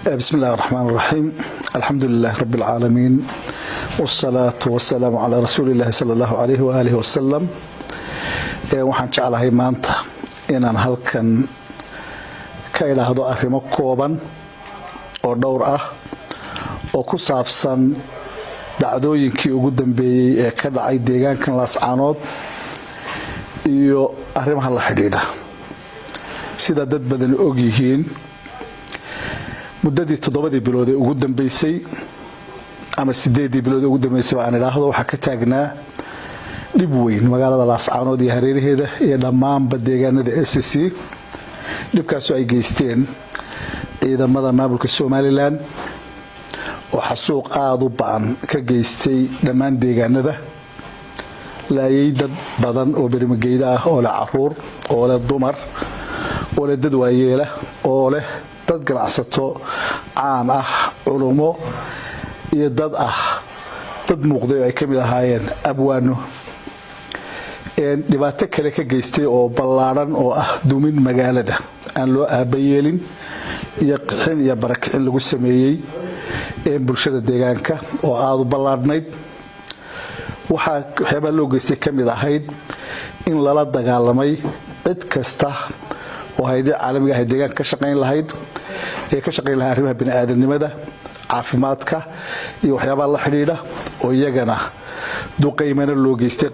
بسم الله الرحمن الرحيم الحمد لله رب العالمين والصلاة والسلام على رسول الله صلى الله عليه وآله وسلم waxaan jeclahay maanta inaan halkan ka ilaahdo arrimo kooban oo dhowr ah oo ku saabsan dhacdooyinkii ugu dambeeyay ee ka dhacay deegaankan Laascaanood iyo arrimaha la xidhiidha sida dad badan og yihiin muddadii 7 bilood ee ugu dambeysay ama 8 bilood ee ugu dambeysay aan ilaahdo waxa ka taagnaa dib weyn magaalada Laascaanood iyo hareeraheeda iyo dhammaan deegaanada SSC dibkaas oo ay geysteen ciidamada maamulka Somaliland oo xasuuq aad u baan ka geystay dhammaan deegaanada laayay dad badan oo bermageyda ah oo la caruur oo la dumar oo la dad waayeela oo leh dad ganacsato caan ah culumo iyo dad muuqday ay kamid ahaayeen abwaano dhibaato kale ka geystay oo ballaaran oo ah dumin magaalada aan loo aabayeelin iyo qixin iyo barakicin lagu sameeyay bulshada deegaanka oo aad u ballaarnayd waxaa loo geystay kamid ahayd in lala dagaalamay cid kasta oo hay'adaha caalamiga ah deegaanka ka shaqeyn lahayd arrimaha bini'aadanimada caafimaadka iyo waxyaabaha la xiriira oo iyagana duqeymana loo geystay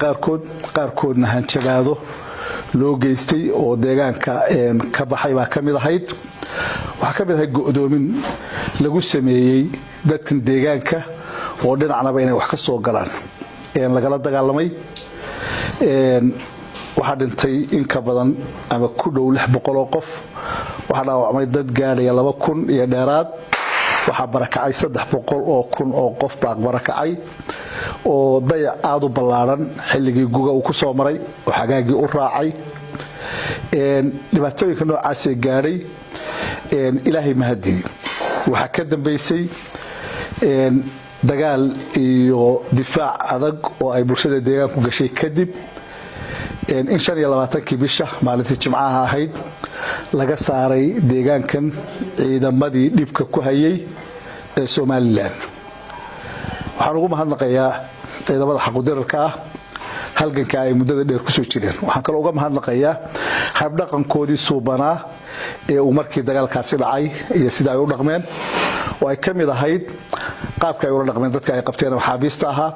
qaarkoodna hanjabaado loo geystay oo deegaanka ka baxay baa kamid ahayd waxa kamid ahayd go'doomin lagu sameeyay dadkan deegaanka oo dhinacnaba inay wax ka soo galaan lagala dagaalamay waxa dhintay in ka badan ama ku dhow 600 oo qof waxa dhaawacmay dad gaadhay 2000 iyo dheeraad waxa barakacay 300 oo kun oo qof baa barakacay oo dayac aad u ballaaran xilligii guga uu ku soo maray oo xagaagii u raacay dhibaatooyinka noocaas ee gaadhay ilaahay mahadi waxa ka dambeysay dagaal iyo difaac adag oo ay bulshada deegaanku gashay kadib in 25 bisha maalintii Jimcaha ahayd laga saaray deegaankan ciidamadii dhibka ku hayay ee Somaliland waxaan ugu mahadnaqayaa ciidamada xaquudirka ah halganka ay muddada dheer ku soo jireen waxaan kale uga mahadnaqayaa habdhaqankoodii suubanaa ee uu markii dagaalkaasi dhacay iyo sida ay u dhaqmeen oo ay kamid ahayd qaabka ay u dhaqmeen dadka ay qabteen maxaabiista ahaa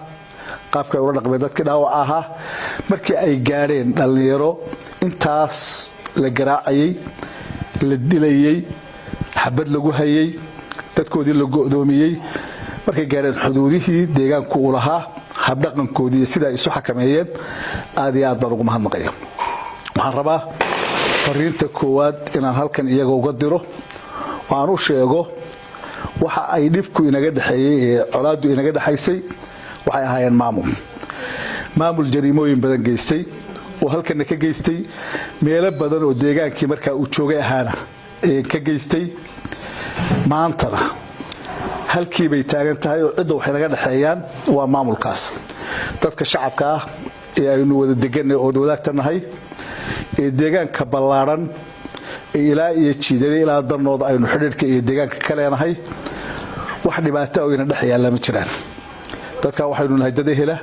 qaabka ay u dhaqmeen dadka dhaawac ahaa markii ay gaareen dhalinyaro intaas la garaacayay la dilayay xabad lagu hayay dadkoodii la go'doomiyay markay gaareen xuduudihii deegaanku u lahaa habdhaqankoodii sida ay isu xakameeyeen aad iyo aad baan ugu mahadnaqayaa waxaan rabaa fariinta koowaad inaan halkan iyaga uga diro oo aan u sheego waxa ay dhibku inaga dhaxeeyay ee colaadu inaga dhaxaysay waxay ahaayeen maamul jariimooyin badan geystay oo halkan ka geystay meelo badan oo deegaankii markaa uu joogay ahaana ka geystay maantana halkii bay taagan tahay oo cid wax inaga dhaxeeyaan waa maamulkaas dadka shacabka ah ee aynu wada degan oo wadaagtanahay ee deegaanka ballaaran ilaa iyo jiidada ilaa darnooda aynu xidhiidhka iyo deegaanka ka leenahay wax dhibaato oo ina dhaxayaan lama jiraan dadka waxaynu nahay dad ehela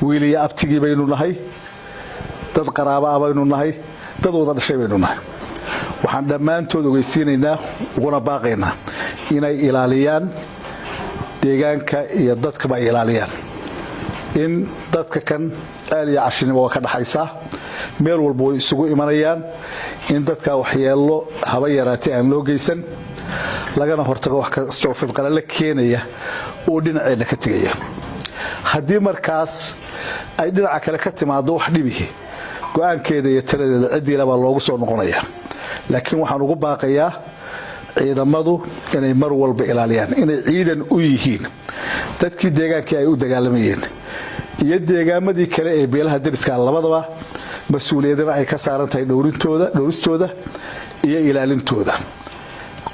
wiil iyo abtigii baynu nahay dad qaraabo ah baynu nahay dad wada dhashay baynu nahay waxaan dhammaantood ogeysiinaynaa uguna baaqaynaa inay ilaaliyaan deegaanka iyo dadka ba ilaaliyaan in dadka kan aaliya cashinimo ka dhaxaysa meel walba way isugu imanayaan in dadka waxyeelo haba yaraatay aan loo geysan lagana hortago wax kasta oo fidqala la keenaya oo dhinaceeda ka tagaya haddii markaas ay dhinaca kale ka timaado wax dhibihi go'aankeeda iyo taladeeda cidii laba loogu soo noqonaya laakiin waxaan ugu baaqayaa ciidamadu inay mar walba ilaaliyaan inay ciidan u yihiin dadkii deegaankii ay u dagaalamayeen iyo deegaamadii kale ee beelaha dariska labadaba mas'uuliyadana ay ka saaran tahay dhowristooda iyo ilaalintooda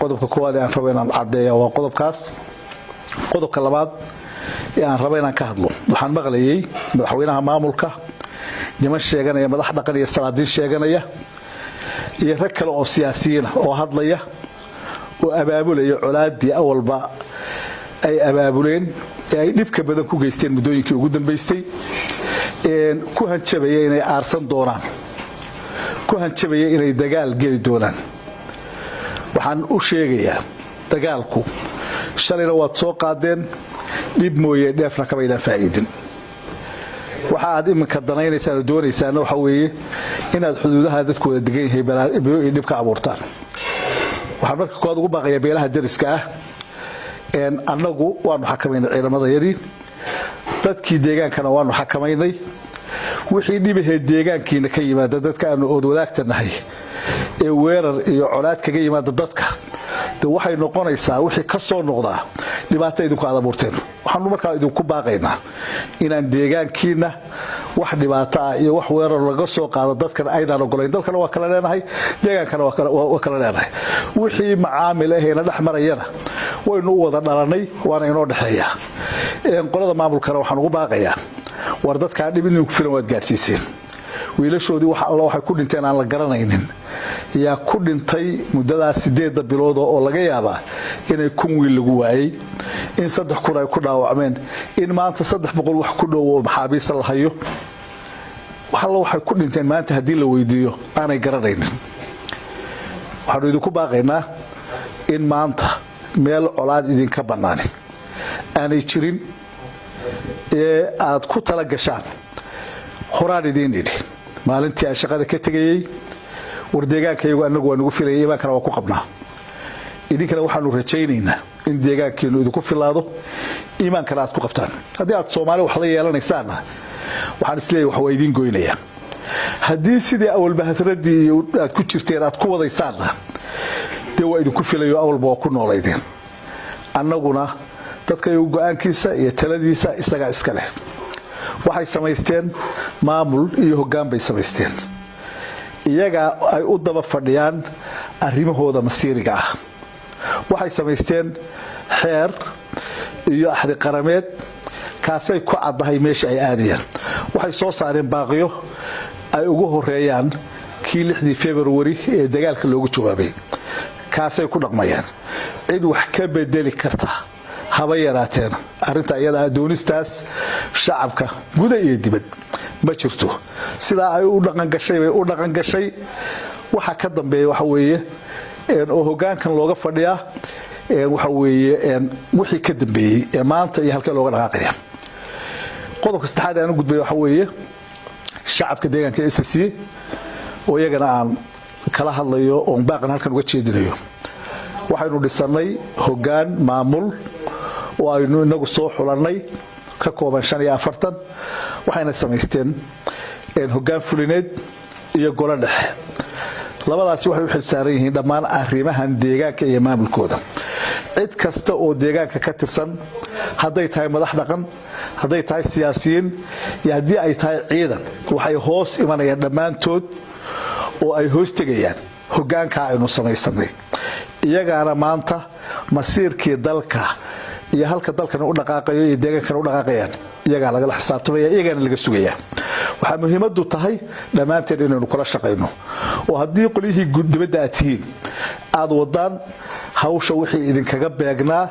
qodobka koowaad ee aan rabo inaan cadeeyo waa qodobkaas qodobka labaad ee aan rabo inaan ka hadlo waxaan maqlayay madaxweynaha maamulka niman sheeganaya madax dhaqan iyo salaadiin sheeganaya iyo rag kale oo siyaasiyiin oo hadlaya وأبابولي عولادي أول با أي أبابولين أي نبك بدن كو جيستين مدوين كي وجودن بيستي إن كوهن شبيه إني أرسن دوران كوهن شبيه إني دجال جيل دوران وحن أشيجيا دجالكو شلنا واتسوق عدين نبمويه دفنا كبيرة فائدين waxaad iminka danaynaysaa doonaysaa waxa weeye inaad xuduudaha dadkooda degan yahay dibka abuurtaan waxaan marka kood ugu baaqayaa beelaha dariska ah annagu waanu xakameynay ciidamadayadii dadkii deegaankana waanu xakameynay wixii dhibahay deegaankiina ka yimaada dadka aanu ood wadaagtanahay ee weerar iyo colaad kaga yimaada dadka waxay noqonaysaa wixii ka soo noqda dhibaato idinku aad abuurteen waxaanu markaa idinku baaqaynaa inaan deegaankiina wax dhibaato ah iyo wax weerar laga soo qaado dadkan aynaan ogolayn dalkana waa kala leenahay deegaankana waa kala leenahay wixii macaamil ah ee la dhaxmarayana waynu wada dhalanay waana inoo dhaxeeya qolada maamulkana waxaan ugu baaqayaa war dadka dhib inuu ku filan waad gaarsiiseen wiilashoodii wax alla waxay ku dhinteen aan la garanaynin yaa ku dhintay muddadaas 8 bilood oo laga yaaba inay kun wiil lagu waayay in 3 ay ku dhaawacmeen in maanta 300 wax ku dhow maxaabiis la hayo waxay ku dhinteen maanta hadii la weydiiyo aanay garanaynin waxaan idinku baaqaynaa in maanta meel colaad idinka banaanay aanay jirin ee aad ku tala gashaan horaan idin idhi maalintii aan shaqada ka tagayay wardeegaankaygu anagu waan ugu filayay iimaankana waa ku qabnaa idinkana waxaanu rajaynaynaa in deegaankeenu idinku filaado iimaankana aad ku qabtaan haddii aad Soomaali wax la yeelanaysaan waxaan isleeyahay wax waa idin goynaya haddii sidii awalba hasradii aad ku jirteen aad ku wadaysaan dee waa idinku filayo awalba waa ku noolaydeen annaguna dadka go'aankiisa iyo taladiisa isaga iska leh waxay samaysteen maamul iyo hoggaan bay samaysteen iyaga ay u daba fadhiyaan arrimahooda masiiriga ah waxay samaysteen xeer iyo axdi qarameed kaasay ku cadahay meesha ay aadayaan waxay soo saareen baaqiyo ay ugu horeeyaan kii 6 February ee dagaalka loogu jawaabay kaasay ku dhaqmayaan cid wax ka bedeli karta haba yaraateen arinta iyada doonistaas shacabka guud iyo dibad ma jirto sida ay u dhaqan gashay waxa ka dambeeyay waxa weeye oo hoggaankan looga fadhiyaa waxa weeye wixii ka dambeeyay ee maanta iyo halka looga dhaqaaqaya qodobka saddexaad aan u gudbay waxa weeye shacabka deegaanka SSC oo iyagana aan kala hadlayo oo baaqan halkan uga jeedinayo waxaynu dhisanay hoggaan maamul oo aynu inagu soo xulanay ka kooban 45 waxayna samaysteen hoggaan fulineed iyo golo dhexe labadaasi waxay u xilsaaran yihiin dhammaan arrimahan deegaanka iyo maamulkooda cid kasta oo deegaanka ka tirsan haday tahay madax dhaqan haday tahay siyaasiyiin iyo hadii ay tahay ciidan waxay hoos imanayaan dhamaantood oo ay hoos tagayaan hoggaanka aynu samaysanay iyagaana maanta masiirkii dalka iyo halka dalkan u dhaqaaqayo iyo deegaankan u dhaqaaqayaan iyaga laga xisaabtamaya iyagana laga sugaya waxa muhiimadu tahay dhamaanteen inaynu kula shaqeyno oo hadii qolihii dibadda atihiin aad wadaan hawsha wixii idin kaga beegnaa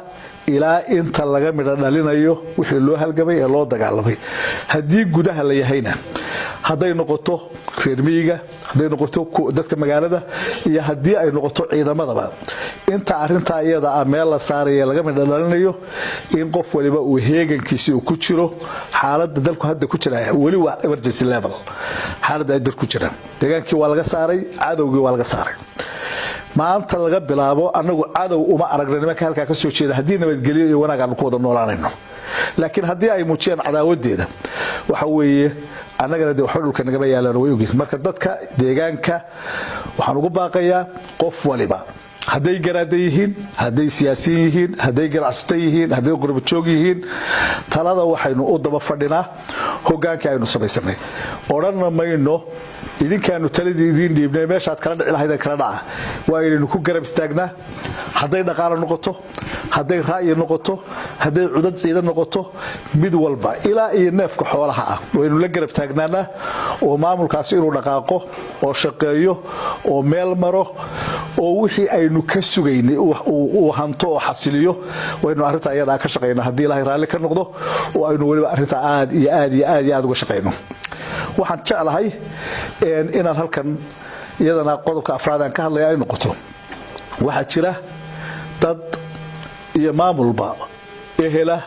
ilaa inta laga midho dhalinayo wixii loo halgamay ee loo dagaalamay hadii gudaha la yahayna haday noqoto reer miyiga haday noqoto dadka magaalada iyo hadii ay noqoto ciidamadaba inta arinta iyada ah meel la saarayo laga midho dhalinayo in qof waliba uu heegankiisa ku jiro xaaladda dalku hadda ku jira wali waa emergency level xaaladda dalku ku jira deegaankii waa laga saaray cadowgii waa laga saaray maanta laga bilaabo anagu cadow uma aragna nimanka halka ka soo jeeda hadii nabadgeliyo iyo wanaag aan ku wada noolaanayno laakiin hadii ay muujiyaan cadaawadeeda waxa weeye annagana de xululka naga yaalaan way ogyihiin marka dadka deegaanka waxaan ugu baaqayaa qof waliba haday garaad yihiin haday siyaasiyiin yihiin haday ganacsato yihiin haday qurbo joog yihiin talada waxaynu u daba fadhinaa hoggaanka aynu samaysanay oran mayno idinkaanu taladii idin dhiibnay meeshaad kala dhici lahayd kala dhaca waa inaynu ku garab istaagnaa haday dhaqaale noqoto haday ra'yi noqoto haday cudad ciidan noqoto mid walba ilaa iyo neefka xoolaha ah waynu la garab taagnaana oo maamulkaasi inuu dhaqaaqo oo shaqeeyo oo meel maro oo wixii aynu ka sugaynay uu hanto oo xasiliyo waynu arinta ayada ka shaqeynaa hadii Ilaahay raali ka noqdo oo aynu waliba arinta aad iyo aad uga shaqeyno waxaan jeclahay inaan halkan iyadana qodobka afraad aan ka hadlayo ay noqoto waxa jira dad iyo maamulba ehela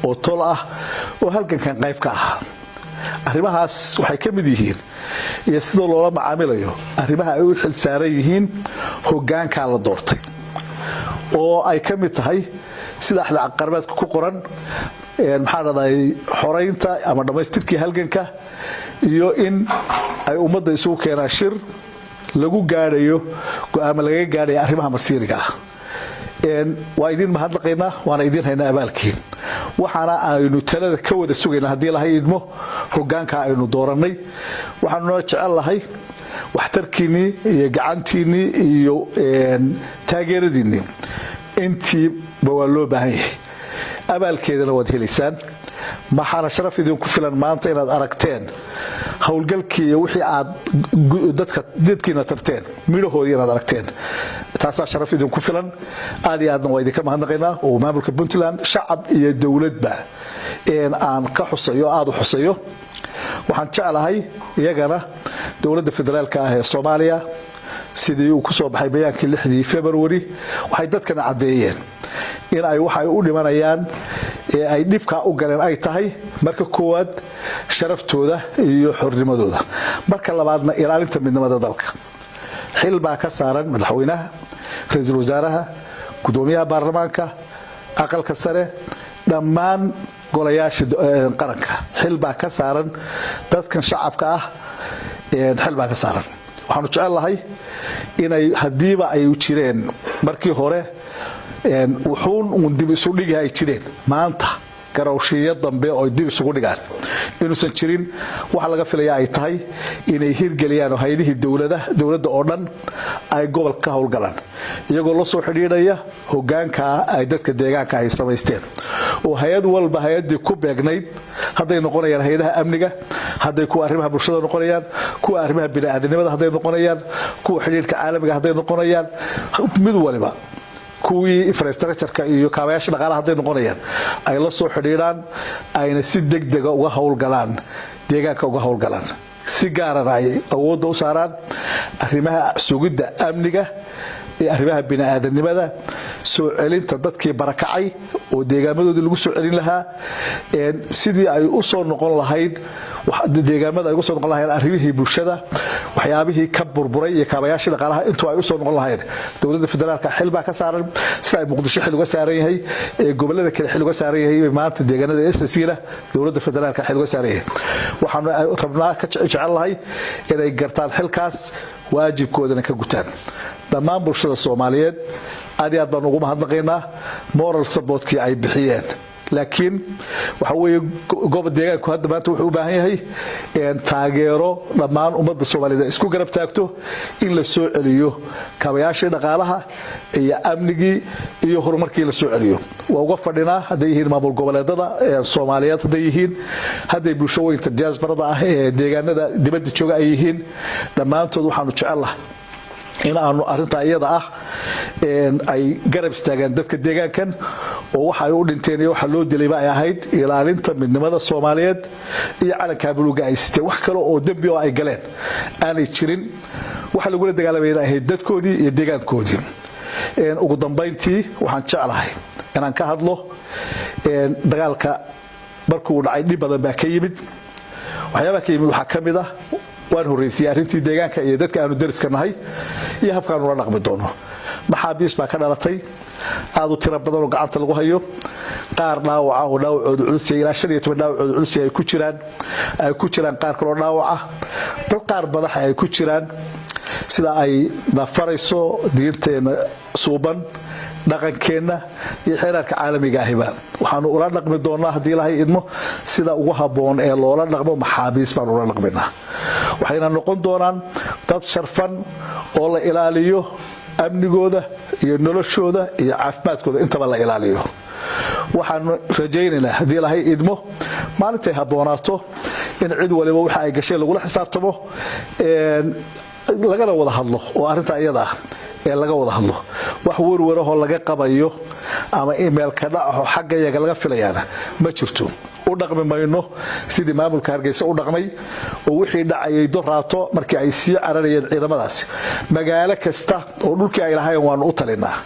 oo tol ah oo halkan qayb ka ah arrimahaas waxay ka mid yihiin iyo sidoo loola macaamilayo arrimaha ay u xil saaran yihiin hoggaanka la doortay oo ay ka mid tahay sida axda qarbaadka ku qoran maxaa raday xoreynta ama dhamaystirkii halganka iyo in ay ummadda isugu keenaan shir lagu gaarayo go'aamo laga gaarayo arrimaha masiiriga ah waa idin mahadnaqaynaa waana idin haynaa abaalkiin waxaana aynu talada ka wada sugaynaa hadii Ilaahay idmo hoggaanka aynu dooranay waxaanu noo jecelahay waxtarkiini iyo gacantiini iyo taageeradiini intii waa loo baahan yahay abaalkeedana waad helaysaan maxana sharaf idin ku filan maanta inaad aragteen hawlgalkii iyo wixii aad dadkiina tarteen midhoodii inaad aragteen taasa sharaf idin ku filan aad iyo aadna waa idinka mahadnaqaynaa oo maamulka Puntland shacab iyo dawladba aan ka xusayo aad u xusayo waxaan jecelahay iyagana dawladda federaalka ah ee Soomaaliya sidii uu ku soo baxay bayaankii 6 February waxay dadkana cadeeyeen in ay waxa u dhimanayaan ee ay dhibka u galeen ay tahay marka koowaad sharaftooda iyo xornimadooda marka labaadna ilaalinta midnimada dalka xil baa ka saaran madaxweynaha ra'iisul wasaaraha gudoomiyaha baarlamaanka aqalka sare dhammaan golayaasha qaranka xil baa ka saaran dadkan shacabka ah xil baa ka saaran waxaanu jecelahay inay hadiiba ay u jireen markii hore wuxuun dib isu dhigay ay jireen maanta garawshiyo dambe oo dib isugu dhigaan inuusan jirin waxa laga filayaa ay tahay inay hirgeliyaan hay'adaha dawladda oo dhan ay gobolka ka howlgalaan iyagoo la soo xidhiidhaya hoggaanka ay dadka deegaanka ay sameysteen oo hay'ad walba hay'adii ku beegnayd haday noqonayaan hay'adaha amniga haday ku arrimaha bulshada noqonayaan ku arrimaha bini'aadanimada haday noqonayaan ku xidhiidhka caalamiga haday noqonayaan mid waliba kuwii infrastructure-ka iyo kaabayaasha dhaqaalaha haday noqonayaan ay la soo xidhiidhaan ayna si degdeg ah uga howlgalaan deegaanka uga howlgalaan si gaar ah ay awood u saaraan arrimaha sugidda amniga iyo arrimaha bini'aadanimada soo celinta dadkii barakacay oo deegaamadooda lagu soo celin lahaa sidii ay u soo noqon lahayd deegaamada ay ugu soo noqon lahayd arrimihii bulshada waxyaabihii ka burburay iyo kaabayaasha dhaqaalaha intuu ay u soo noqon lahayd dawladda federaalka xil baa ka saaran sida ay Muqdisho xil uga saaran yahay ee gobolada kale xil uga saaran yahay maanta deegaanada SSC-da dawladda federaalka xil uga saaran yahay waxaan rabnaa ka jecelahay inay gartaan xilkaas waajibkoodana ka gutaan dhammaan bulshada Soomaaliyeed aad iyo aad baan ugu mahadnaqaynaa moral support-kii ay bixiyeen laakiin waxa weeye gobolka deegaanku hadda maanta wuxuu u baahan yahay taageero dhammaan ummadda Soomaaliyeed isku garab taagto in la soo celiyo kaabayaasha dhaqaalaha iyo amnigii iyo horumarkii la soo celiyo waa uga fadhinaa haday yihiin maamul goboleedada Soomaaliyeed haday yihiin haday bulshooyinka diasporada ah ee deegaanada dibadda jooga ay yihiin dhammaantood waxaanu jecelahay in aanu arinta iyada ah ay garab istaagaan dadka deegaankan oo waxa ay u dhinteen iyo waxa loo dilayba ay ahayd ilaalinta midnimada Soomaaliyeed iyo calanka buluuga ay siteen wax kale oo dambi oo ay galeen aanay jirin waxa lagu la dagaalamay ahayd dadkoodii iyo deegaankoodii ugu dambeyntii waxaan jeclahay inaan ka hadlo dagaalka markuu dhacay dhib badan baa ka yimid waxyaabaha ka yimid waxa kamid ah waan horeysay arintii deegaanka iyo dadka aanu dariska nahay iyo habkaan ula dhaqmi doono maxaabiis baa ka dhalatay aad u tiro badan oo gacanta lagu hayo qaar dhaawaca oo dhaawacoodu culus yahay ilaa 15 dhaawacoodu culus yahay ku jiraan qaar kale oo dhaawaca dad qaar madax ay ku jiraan sida ay nafarayso diinteena suuban dhaqankeena iyo xeerarka caalamiga ahiba waxaanu ula dhaqmi doonaa hadii Ilaahay idmo sida ugu haboon ee loola dhaqmo maxaabiis baan ula dhaqminaa waxayna noqon doonaan dad sharfan oo la ilaaliyo amnigooda iyo noloshooda iyo caafimaadkooda intaba la ilaaliyo waxaan rajaynaynaa hadii Ilaahay idmo maalintii haboonaato in cid waliba waxa ay gashay lagu la xisaabtamo lagana wada hadlo oo arinta iyada ee laga wada hadlo wax warwaraho laga qabayo ama email ka dhaco xagga iyaga laga filayana ma jirto u dhaqmi mayno sidii maamulka Hargeysa u dhaqmay oo wixii dhacay doraato markii ay sii cararayeen ciidamadaas magaalo kasta oo dhulkii ay lahaayeen waan u talinaa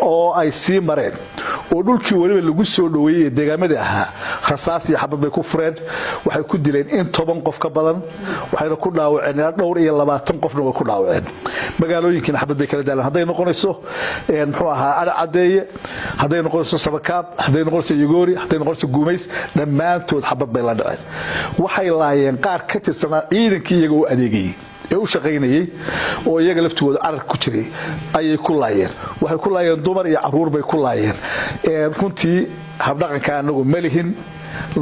oo ay sii mareen oo dhulkii waliba lagu soo dhaweeyay deegaamada ahaa rasaas iyo xabad bay ku fureen waxay ku dileen in 10 qof ka badan waxayna ku dhaawaceen dhowr iyo 20 qofna way ku dhaawaceen magaalooyinkiina xabad bay kala daaleen haday noqonayso muxuu ahaa cadeeye haday noqonayso Sabakaab haday noqonayso Yugoori haday noqonayso Guumays dhammaantood xabad bay la dhaceen waxay laayeen qaar ka tirsanaa ciidankii iyaga u adeegayay ee u shaqeynayay oo iyaga laftooda arar ku jiray ayay ku laayeen waxay ku laayeen dumar iyo caruur bay ku laayeen runtii habdhaqanka anagu malihin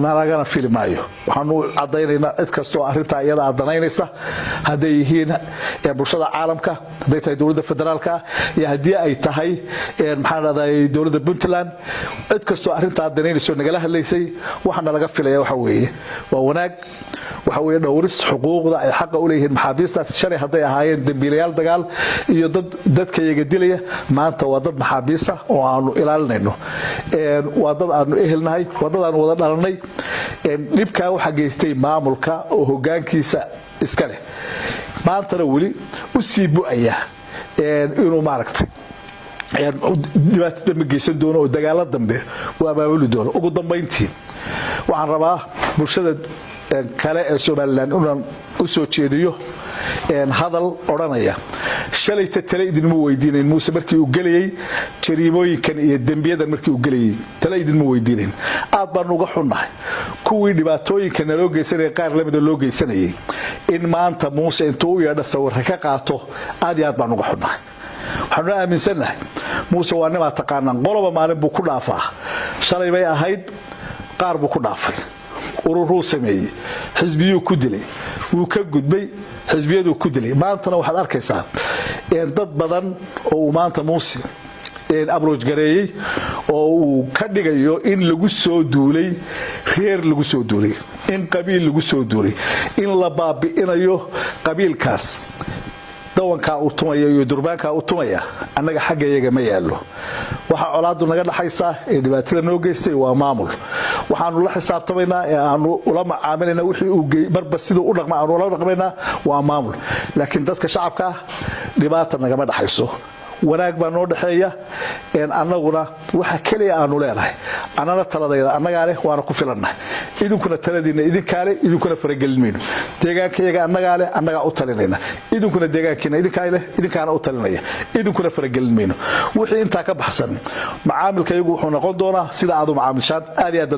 nalagana filmaayo waxaanu cadaynaynaa cid kasto arinta iyada adanaynaysa haday yihiin bulshada caalamka haday tahay dawladda federaalka iyo hadii ay tahay maxaan raday dawladda Puntland cid kasto arinta adanaynayso nagala hadlaysay waxana laga filaya waxa weeye waa wanaag waxa weeye dhowris xuquuqda ay xaq u leeyihiin maxaabiista shalay haday ahaayeen dambiilayaal dagaal iyo dadka iyaga dilaya maanta waa dad maxaabiista oo aanu ilaalinayno waa dad aanu ehelnahay waa dad aanu wada dhalanay dhibka waxa geystay maamulka oo hoggaankiisa iska leh maantana wali u sii bu'aya inuu maaragtay dibadda ma geysan doono oo dagaal dambe waa baabuli doono ugu dambeyntii waxaan rabaa bulshada kale ee Soomaaliland inaan u soo jeediyo hadal oranaya shalay tale idinma weydiineen Muuse markii uu galiyay jariimooyinkan iyo dambiyadan markii uu galiyay tale idinma weydiineen aad baan uga xunnahay kuwii dhibaatooyinka loo geysanay qaar lamida loo geysanayay in maanta Muuse intuu u yeedho sawir ka qaato aad iyo aad baan uga xunnahay waxaan aaminsanahay Muuse waa nima taqaanaan qoloba maalin buu ku dhaafaa shalay bay ahayd qaar buu ku dhaafay ururu sameeyay xisbiyo ku dilay wuu ka gudbay xisbiyadu ku dilay maantana waxaad arkaysaa dad badan oo maanta Muuse approach gareeyay oo uu ka dhigayo in lagu soo duulay reer lagu soo duulay in qabiil lagu soo duulay in la baabi'inayo qabiilkaas dawanka uu tumaya iyo durbaanka uu tumaya annaga xaggayaga ma yaalo waxa colaadu naga dhaxaysa ee dhibaatada noo geystay waa maamul waxaanu la xisaabtamaynaa ee aanu ula macaamilayna wixii uu marba sidoo u dhaqma aanu la dhaqmaynaa waa maamul laakiin dadka shacabka dhibaata naga dhaxayso wanaag baa noo dhaxeeya annaguna waxa kaliya aanu leenahay anana taladayda annaga leh waana ku filannahay idinkuna taladiina idinkaale idinkuna faragelinmayno deegaankayaga annaga leh annaga u talinayna idinkuna deegaankiina idinkaale idinkaana u talinaya idinkuna faragelinmayno wixii inta ka baxsan macaamilkayagu wuxuu noqon doonaa sida aad u macaamishaan aad iyo aad